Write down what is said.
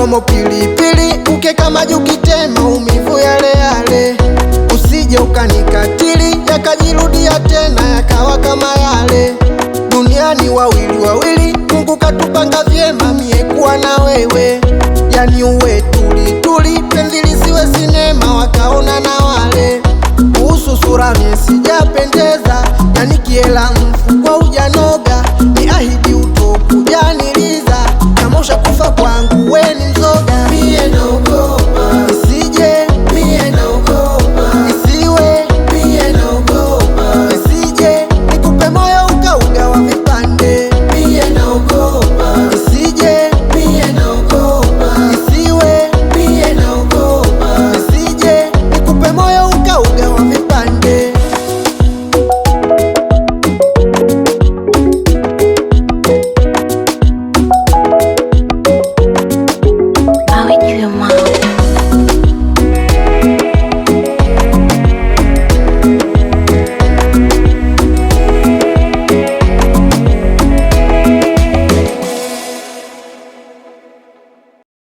mdomo pilipili, uke kama jukitema umivu yale yale. Usije ukanikatili, yakajirudia tena yakawa kama yale. Duniani wawili wawili, Mungu katupanga vyema, mie kuwa na wewe. Yani uwe tuli tuli, penzi lisiwe sinema wakaona na wale. Kuhusu sura mie sijapendeza, yani kiela mfukwa ujanoga. Ni ahidi utokujaniliza, kama ushakufa kwangu we ni mzoga. Mie naogopa, Isije, mie naogopa, isiwe, mie naogopa, isije nikupe moyo ukaugawa vipande. mie naogopa, Isije, mie naogopa, isiwe, mie naogopa, isije nikupe moyo ukaugawa vipande.